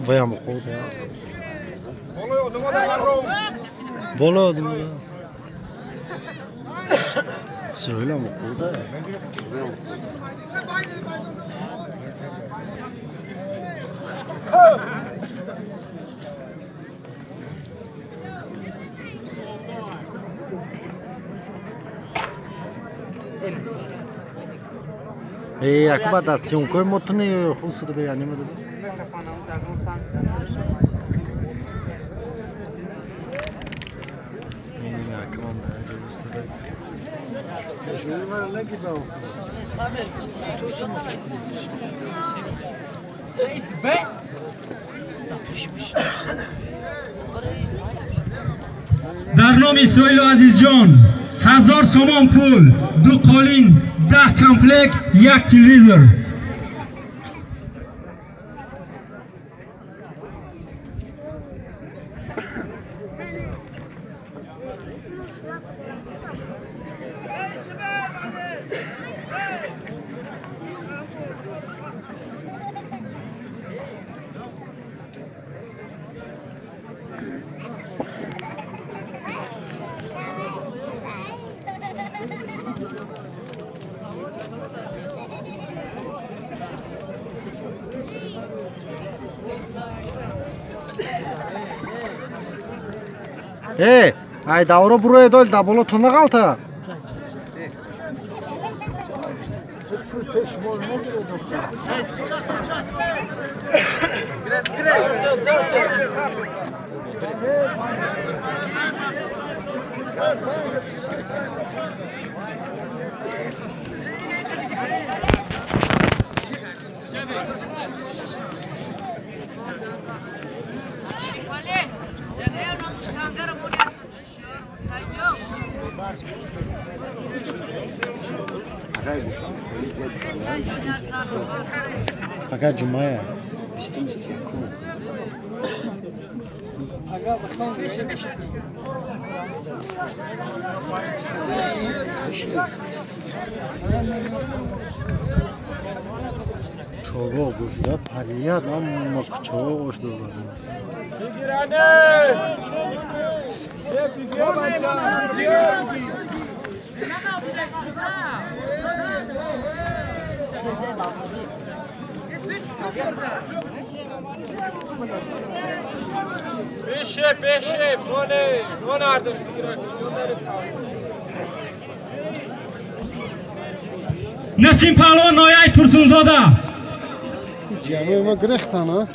Vaya mı oldu ya? Bolu oldum ya. Söyle mi oldu ya? Akbar da sion koy motni khusud be yani mı dedi? Akbar da gösterdi. Şunu var ne gibi o? در نام اسرائیل عزیزجان 1000 سومان پول 2 قالین 10 کمپلک 1 تلویزور Ay davro buraya dol da bolo tona kalta. Aga cuma ya. İstem ko. Aga bakalım. Çoğu olmuş ya. Paraya ama çoğu hoşdur. Girane! Beşe, mone ardoş bigirek. Nasim Palon Noyay Tursunzoda Canıma grehtan ha.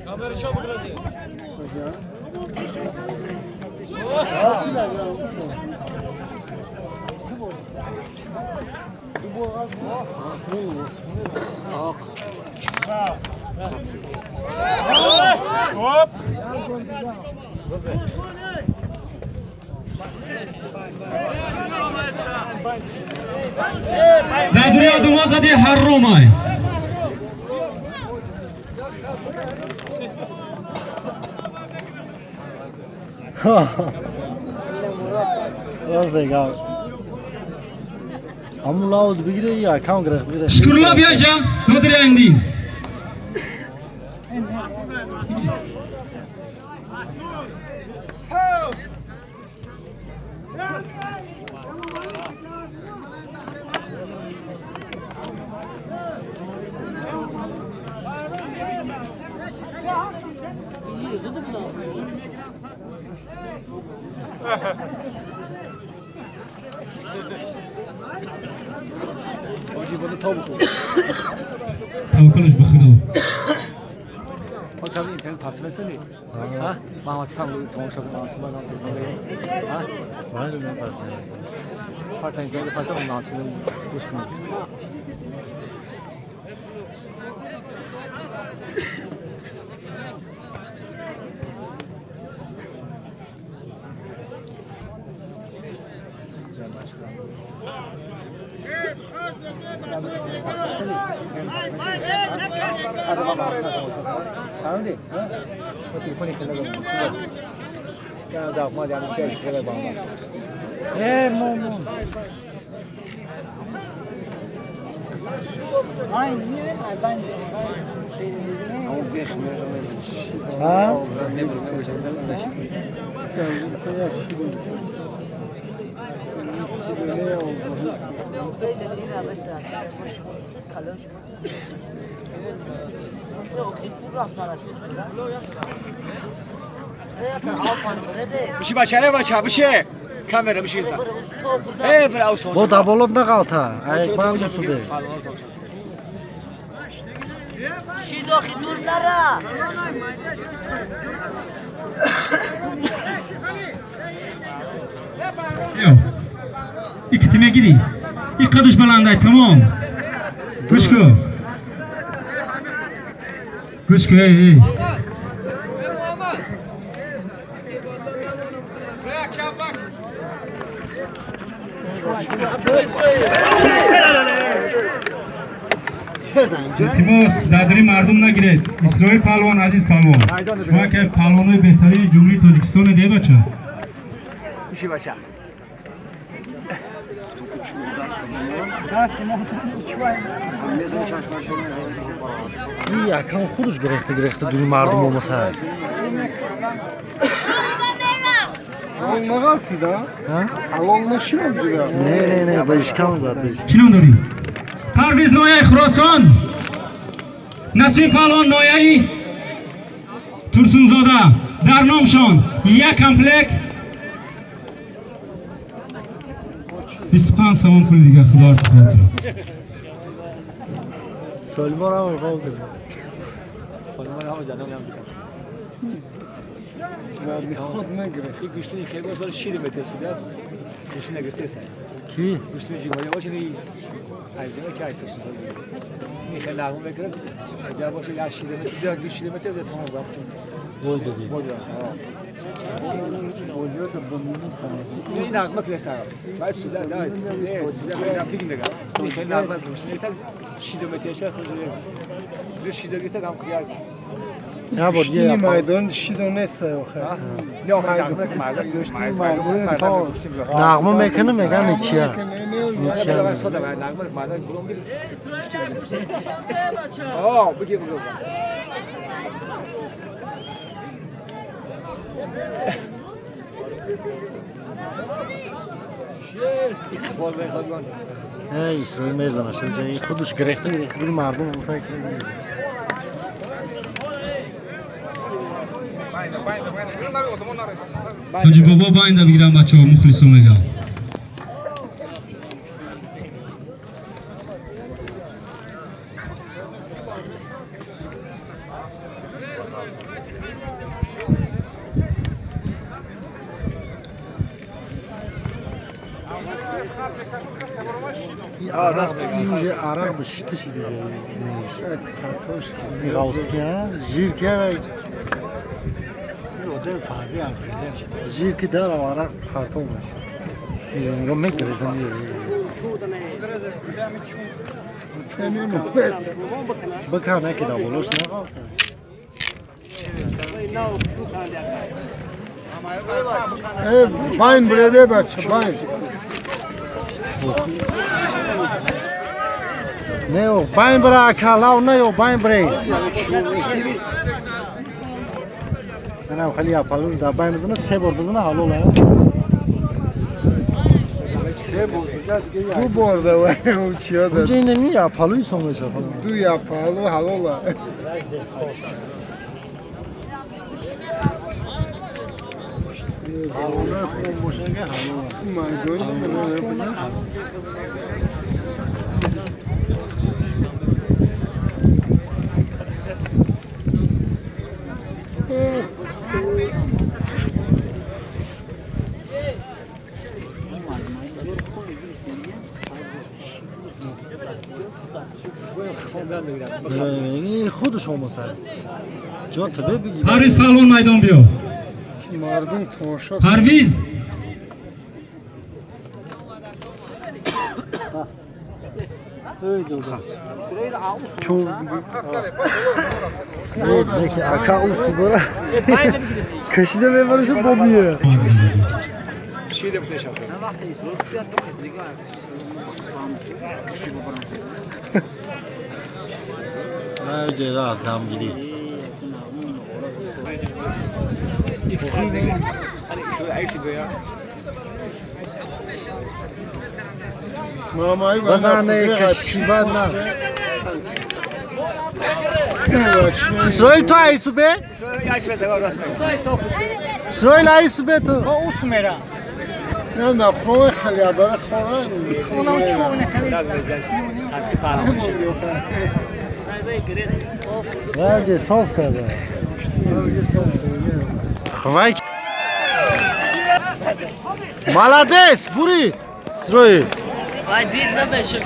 Kamera çabuk hadi. Hop. Dadri Adumazadi Harromay Nasıl ya? Amla oldu bir ya kan greh. Şkurla biyaja Dadri Andin آجی bunu tavuk olur. توکلش به خدا. O tabii internet parçalı seni. Ha? Mahmut sen bu tavuk sakın altı var altı var. Ha? Var mı parçalı? Parçalı internet parçalı onun altında düşmüyor. میشه بچه بچه میشه کامera میشه برای Bu da bolot ne kalta? Ayak bağlı su değil. شیداخی دور نره Yok. İki time giri. İlk kadış balanday tamam. Kuşku. Kuşku ey. التماس دادری مردم نگیرید. اسرائیل پهلوان عزیز پهلوان شما که پهلوانای بهترین جمهوری تاجیکستان ده بچه میشه بچه İyi yakan kuruş gerekti dün mardum olmasa. Ne kalktı da? Ha? Alonlaşıyor mu diyor? Ne başkan zaten. چینم داری؟ پرویز نایه خراسان نسیم پهلوان نایه‌ای ترسونزاده در نامشان یک کمپلک 25 سوم پول دیگه خدا رو خودتون Solmar ama kaldı. Sonunda ama canım yandı. Yani خود نگیره. Bir güçlü kelime sonra şiir metesiyle güçlüne göstersen. Ki? Güçlü cümle var şimdi ayrıca ki aytırsın. Niye lağım bekler? Acaba şu ya şiir metesi de güçlü metesi de tamam yaptım. Gol dedi. Gol ya. Oluyor da bunun ne inanmak ister. Ben suda da ne suda ben yaptım gibi. Niye lağım güçlü metesi şiir metesi koyuyor. Bir şiir gitse tam kıyar. Ya bu diye Şimdi yapalım. maydanoz şido nesta yok. Ne o lağım maydanoz. Nağmı mekanı mekan içiyor. Ben soda ben lağım maydanoz bulun bir. Oh, bu gibi bu. İkbal ve Hakan. Hey İsrail mezana şimdi kuruş gerekti dün mardum olmasa. حاجی بابا با این بگیرم بچه ها مخلصون میگم İnce arak bıştı şimdi. Miğavski ha? Jirke ve jirke der ama arak karton var. Yemek rezem yiyor. Bakar ne kadar buluş ne kaldı? Bayn buraya bak, bayn. Ne o? Bayn bırak hala ne o? Bayn bırak. Ana خالی yapalım da bayn bizine sebor bizine hal ola. Bu bu arada var uçuyor da. Önce ne yapalım sonra yapalım. Du yapalı halola. حالا خوب باشه که حالا مردم نمی‌دونم. این خود شما سر جا تبه بگی پرویز پهلوان میدان بیا. مردم تماشا پرویز چون یکی اکا او سوگره کشیده ببرش با میه شیده بوده شب نه جرا دمگیری عیسی بیا مامایی بزنه کشیبه نه اسرائیل تو ایسو به؟ عیسی بیا راست میگه اسرائیل ایسو به تو نه نه پای خیلی برای خواهن اونم چونه خیلی راجع صاف کرده خوای مالادس بوری اسرائیل وای دید نمیشه